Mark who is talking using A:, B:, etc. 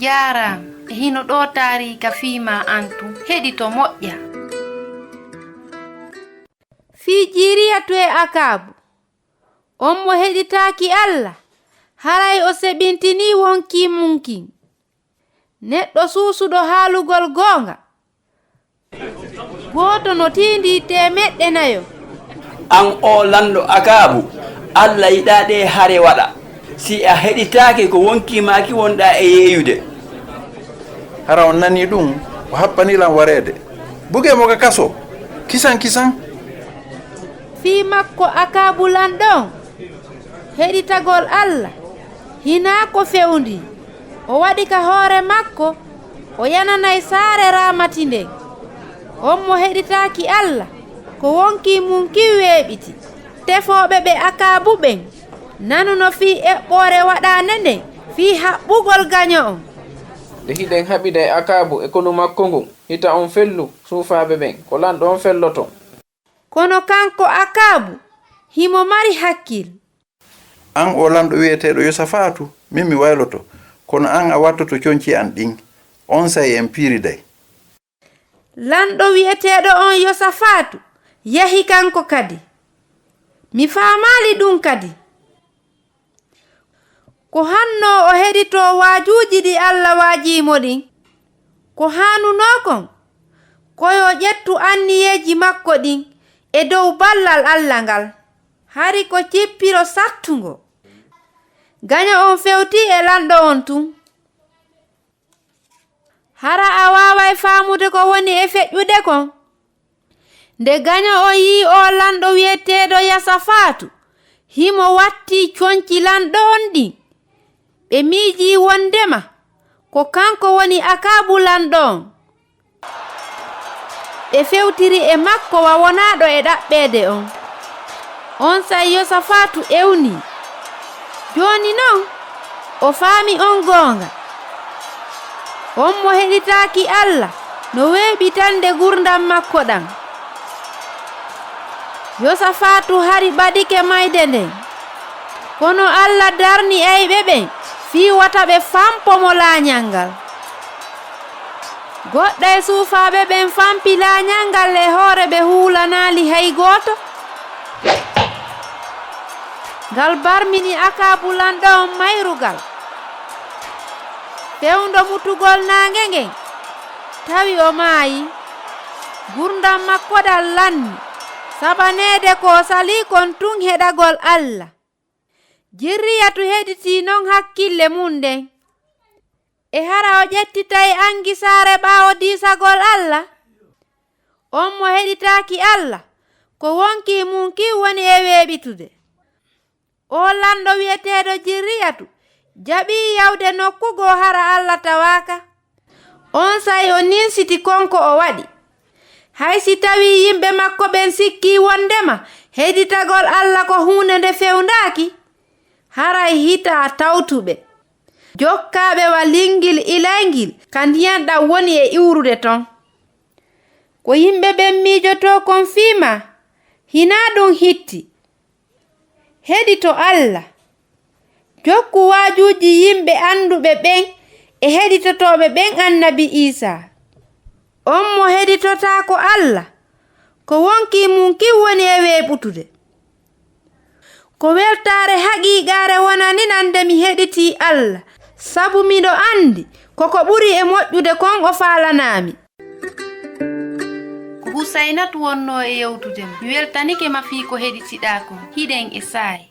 A: Jaram hino ɗo tarika fiima antu heɗito moƴƴa.
B: Fijiriya to e akabu on mo heɗitaaki Allah haray o seɓintini wonki munki neɗɗo suusuɗo haalugol goonga gooto no tindi 400.
C: An o lanɗo akabu Allah yiɗa ɗe hare waɗa si a heɗitaake ko wonki maaki wonɗa e yeeyude.
D: Hara on nani ɗum o happanilan wareede buge mo ka kaso kisan
B: fii makko akabu lanɗon heɗitagol Allah hina ko fewndi o waɗi ka hoore makko o yananay saare ramati nden on mo heɗitaaki Allah ko wonki mum ki weeɓiti tefooɓe ɓe akabu ɓen nanuno fii eɓɓoore waɗaande nden fii haɓɓugol gaño on.
E: nde hiɗen haɓida e akabu e konu makko ngun hita on fellu suufaaɓe ɓen ko lanɗo on felloto.
B: Kono kanko akabu himo mari hakkil.
D: An o lanɗo wiyeteɗo Yosafatu min mi wayloto kono an a wattoto conci an ɗin on say en piiriday.
B: Lanɗo wiyeteɗo on Yosafatu yahi kanko kadi mi faamali ɗum kadi ko hanno o heɗito waajuuji ɗi Allah waajimo ɗin ko hanuno kon koyo ƴettu anniyeji makko ɗin e dow ballal Allah ngal hari ko cippiro sattungo gaño on fewti e lanɗo on tun. Hara a waaway faamude ko woni e feƴƴude kon nde gaño on yi o lanɗo wiyeteeɗo Yosafatu himo watti conci lanɗo on ɗin ɓe miiji wondema ko kanko woni akabu lanɗo on ɓe fewtiri e makko wa wonaɗo e ɗaɓɓeede on say Yosafatu ewni joni non o faami on goonga on mo heɗitaaki Allah no weeɓitande gurdam makko ɗam. Yosafatu hari baɗike mayde nden kono Allah darni ayɓe ɓen fii wata ɓe fampomo laañal ngal. Goɗɗe e suufaaɓe ɓen fampi laañal ngal e hoore ɓe huulanaali hay gooto. Ngal barmini akabu lanɗo on mayrugal fewndo mutugol naange ngen tawi o maayi gurdam makko ɗal lanni sabaneede ko sali kon tun heɗagol Allah. Jirriyatu heɗiti non hakkille mum nden e hara o ƴettitay angi saare ɓaawo diisagol Allah on mo heɗitaaki Allah ko wonki mum ki woni e weeɓitude. O lanɗo wiyeteeɗo Jirriyatu jaɓii yawde nokkugo hara Allah tawaaka on say o ninsiti konko o waɗi hay si tawi yimɓe makko ɓen sikki wondema heɗitagol Allah ko hunde nde fewndaaki haray hita tawtuɓe jokkaaɓe wa lingil ilaygil ka ndiyam ɗam woni e iwrude ton ko yimɓe ɓen miijoto kon fiima hina ɗum hitti heɗito Allah jokku waajuuji yimɓe anduɓe ɓen e heɗitotoɓe ɓen annabi Isa on mo heɗitota ko Allah ko wonki mum ki woni e weeɓutude ko weltaare haqiiqaare wonani nande mi heɗiti Allah sabu miɗo andi koko ɓuri e moƴƴude kon o faalanaami.
A: Ko Husaynatu wonno e yewtude mi weltanike ma fii ko heɗitiɗa kon hiɗen e saayi.